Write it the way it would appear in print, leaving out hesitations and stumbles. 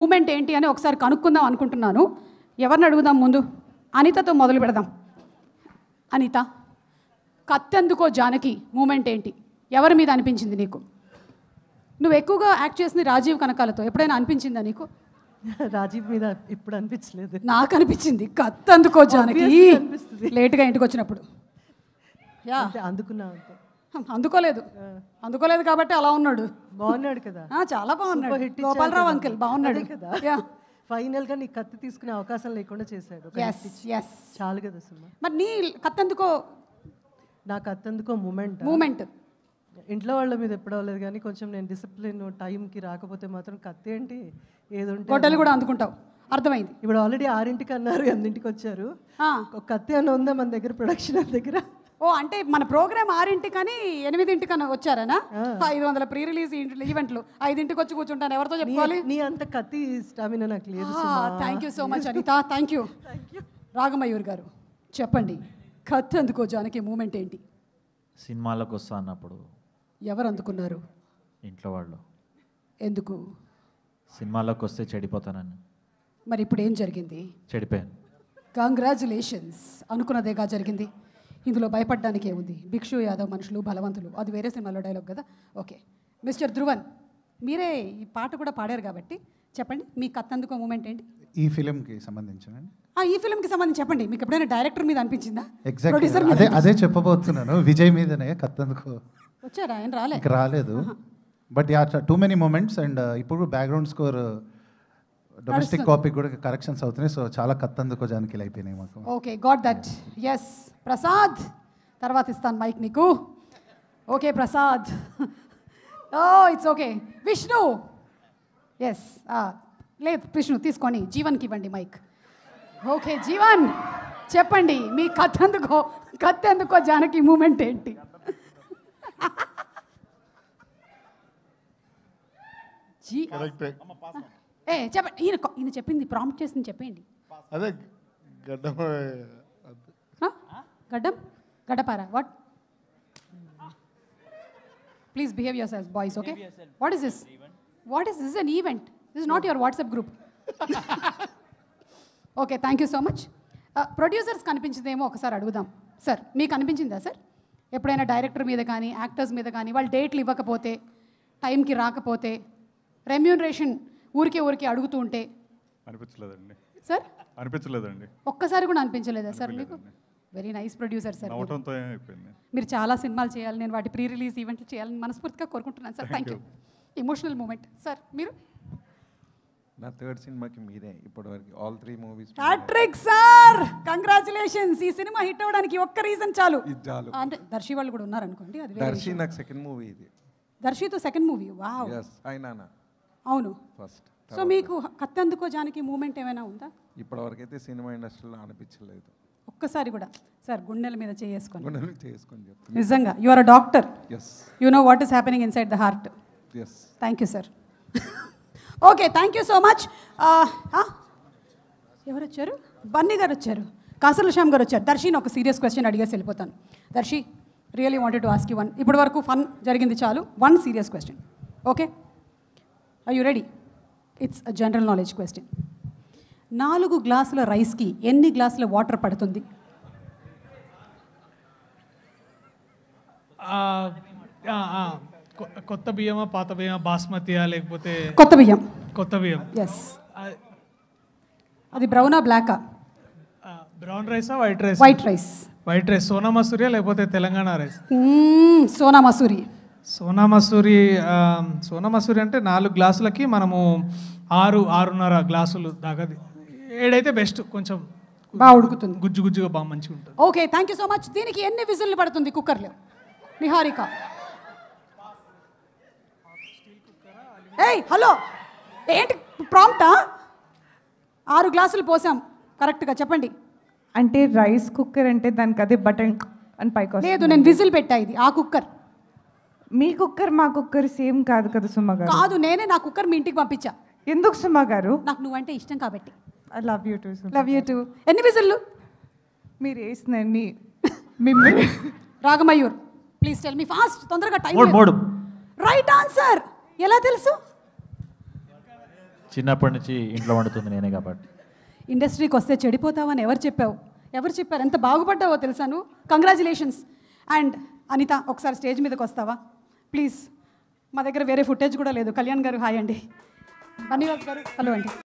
Moment ఏంటి అని ఒకసారి కనుక్కుందాం అనుకుంటున్నాను. ఎవరిని అడుగుదాం ముందు? అనితతో మొదలు పెడదాం. అనిత, కత్తెందుకో జానకి మూమెంట్ ఏంటి? ఎవరి మీద అనిపించింది నీకు? నువ్వు ఎక్కువగా యాక్ట్ చేసింది రాజీవ్ కనకాలతో, ఎప్పుడైనా అనిపించిందా నీకు? రాజీవ్ మీద ఇప్పుడు అనిపించలేదు. నాకు అనిపించింది కత్తెందుకో జానకి లేట్గా ఇంటికి వచ్చినప్పుడు. అందుకోలేదు కాబట్టి అలా ఉన్నాడు. బాగున్నాడు కదా, చాలా బాగున్నాడు. గోపాలరావు అంకిల్ బాగున్నాడు కదా. ఫైనల్ గా నీ కత్తి తీసుకునే అవకాశం లేకుండా చేశాడు. చాలు కదా సుమా. మరి నీ కత్తెందుకో? నా కత్తెందుకో మూమెంట్ ఇంట్లో వాళ్ళ మీద ఎప్పుడు అవ్వలేదు, కానీ కొంచెం నేను డిసిప్లిన్ టైంకి రాకపోతే మాత్రం కత్తి ఏంటి ఏదో గొడ్డలు కూడా అందుకుంటావు, అర్థమైంది. ఇప్పుడు ఆల్రెడీ 6ంటికి అన్నారు, 8ంటికి వచ్చారు. కత్తి అన్న ఉందా మన దగ్గర, ప్రొడక్షన్ దగ్గర? ఓ, అంటే మన ప్రోగ్రామ్ 6ంటికి కానీ 8ంటికన్నా వచ్చారనా? 500 ప్రీ రిలీజ్ ఈవెంట్లు 5ంటికి వచ్చి కూర్చుంటాను, ఎవరితో చెప్పుకోవాలి? నీ అంత కత్తి స్టామినా నాకు లేదు. Thank you so much Anitha, thank you. Ragamayur garu చెప్పండి, కత్తెందుకో జానకి మూమెంట్ ఏంటి? సినిమాలకు వస్తా అన్నప్పుడు ఎవరు అందుకున్నారు? ఇంట్లో వాళ్ళు. ఎందుకు? సినిమాలోకి వస్తే చెడిపోతానని. మరి ఇప్పుడు ఏం జరిగింది? చెడిపోయాను. కంగ్రాచులేషన్స్. అనుకున్నదేగా జరిగింది, ఇందులో భయపడడానికి ఏముంది? భిక్షు యాదవ్ మనుషులు బలవంతులు, అది వేరే సినిమాలో డైలాగ్ కదా. ఓకే మిస్టర్ ధ్రువన్, మీరే ఈ పాట కూడా పాడారు కాబట్టి చెప్పండి, మీ కత్తెందుకో మూమెంట్ ఏంటి? ఈ ఫిలింకి సంబంధించిన ఈ ఫిల్మ్కి సంబంధించి చెప్పండి. మీకు ఎప్పుడైనా డైరెక్టర్ మీద అనిపించిందా? ఎగ్జాక్ట్లీ అదే చెప్పబోతున్నాను. విజయ్ మీదనే కత్తెందుకో. వచ్చారా? ఆయన రాలేదు. But ya, too many moments. And ఇప్పుడు బ్యాక్గ్రౌండ్ స్కోర్ డొమెస్టిక్ కాపీ కూడా కరెక్షన్స్ అవుతున్నాయి. సో చాలా కత్తెందుకో జానకి అయిపోయినాయి మాకు. Okay, got that. Yes Prasad, తర్వాత ఇస్తాను మైక్ నీకు. Okay Prasad. Oh it's okay. Vishnu, yes లేదు విష్ణు తీసుకొని జీవన్కి ఇవ్వండి మైక్. ఓకే జీవన్ చెప్పండి, మీ కత్తెందుకో జానకి మూమెంట్ ఏంటి? చెప్పండి, ఈయన చెప్పింది ప్రాంప్ట్ చేసింది చెప్పండి. అదే గడ్డం గడ్డపారా? What? Please behave yourself boys. Okay, what is this? An event. This is not your WhatsApp group. Okay, thank you so much. Producers కనిపించిందేమో ఒకసారి అడుగుదాం. సార్ మీకు అనిపించిందా సార్ ఎప్పుడైనా డైరెక్టర్ మీద కానీ యాక్టర్స్ మీద కానీ వాళ్ళు డేట్లు ఇవ్వకపోతే, టైంకి రాకపోతే, రెమ్యూనరేషన్ ఊరికే అడుగుతూ ఉంటే? అనిపించలేదండి సార్. అనిపించలేదండి. ఒక్కసారి కూడా అనిపించలేదా సార్ మీకు? Very nice producer sir. మీరు చాలా సినిమాలు చేయాలి, నేను వాటి ప్రీ రిలీజ్ ఈవెంట్లు చేయాలని మనస్ఫూర్తిగా కోరుకుంటున్నాను sir. Thank you. Emotional moment. Sir మీరు? నా థర్డ్ సినిమాకి మీరే ఇప్పటివరకు all 3 movies. Hattrick sir, congratulations. ఈ సినిమా హిట్ అవ్వడానికి ఒక్క రీజన్ చాలు. అంటే దర్శి వాళ్ళు కూడా ఉన్నారు అనుకోండి. అది దర్శి నాకు సెకండ్ మూవీ ఇది. దర్శితో సెకండ్ మూవీ. వావ్. yes అయినానా. అవును ఫస్ట్. సో మీకు కత్తెందుకో జానకి మూమెంట్ ఏమైనా ఉందా? ఇప్పటివరకు అయితే సినిమా ఇండస్ట్రీలో అనిపించలేదు ఒక్కసారి కూడా. సార్ గుండెల మీద చేసుకొని చెప్తాను నిజంగా. You are a doctor, you know what is happening inside the heart. Thank you sir. Okay, thank you so much. ఎవరు వచ్చారు? బన్నీ గారు వచ్చారు, కాసర్ల శ్యామ్ గారు వచ్చారు. దర్శిని ఒక సీరియస్ క్వశ్చన్ అడిగేసి వెళ్ళిపోతాను. Darshi, really wanted to ask you one. ఇప్పటి వరకు ఫన్ జరిగింది చాలు, one serious question. Okay, are you ready? It's a general knowledge question. 4 గ్లాసుల రైస్కి ఎన్ని గ్లాసుల వాటర్ పడుతుంది? కొత్త బియ్యమా పాత బియ్యమా, బాస్మతియా లేకపోతే? కొత్త బియ్యం. కొత్త బియ్యం. ఎస్. అది బ్రౌనా బ్లాకా? బ్రౌన్ రైసా white rice? White rice. White rice. Sona మసూరియా లేకపోతే తెలంగాణ రైస్? సోనా మసూరి. సోనా మసూరి అంటే 4 గ్లాసులకి మనము 6-6.5 గ్లాసులు దాకా. 7 అయితే బెస్ట్, కొంచెం బాగా ఉడుకుతుంది, గుజ్జుగా బాగా మంచిగా ఉంటుంది. Okay, thank you so much. దీనికి ఎన్ని విజిల్లు పడుతుంది కుక్కర్లో? నిహారిక. ఏయ్ హలో, ఏంటి ప్రాంప్టా? 6 గ్లాసులు పోసాం కరెక్ట్గా చెప్పండి. అంటే రైస్ కుక్కర్ అంటే దానికి అదే బటన్ అని పైకి లేదు, నేను విజిల్ పెట్టా. ఇది ఆ కుక్కర్. మీ కుక్కర్ మా కుక్కర్ సేమ్ కాదు కదా సుమ గారు? కాదు, నేనే నా కుక్కర్ మీ ఇంటికి పంపించా. ఎందుకు సుమ గారు? నాకు నువ్వంటే ఇష్టం కాబట్టి. I love you two. Love you two. ఎన్ని విజిల్లు? మీరు వేసినండి. మిమ్మల్ని. Ragamayur, please tell me fast, తొందరగా టైం. 3. Right answer. ఎలా తెలుసు? చిన్నప్పటి నుంచి ఇంట్లో వండుతుంది నేనే కాబట్టి. ఇండస్ట్రీకి వస్తే చెడిపోతావని ఎవరు చెప్పారు? ఎంత బాగుపడ్డావో తెలుసా నువ్వు. కంగ్రాచులేషన్స్. అండ్ అనిత, ఒకసారి స్టేజ్ మీదకి వస్తావా ప్లీజ్? మా దగ్గర వేరే ఫుటేజ్ కూడా లేదు. కళ్యాణ్ గారు హాయ్ అండి, బన్నీవాస్ గారు హలో అండి.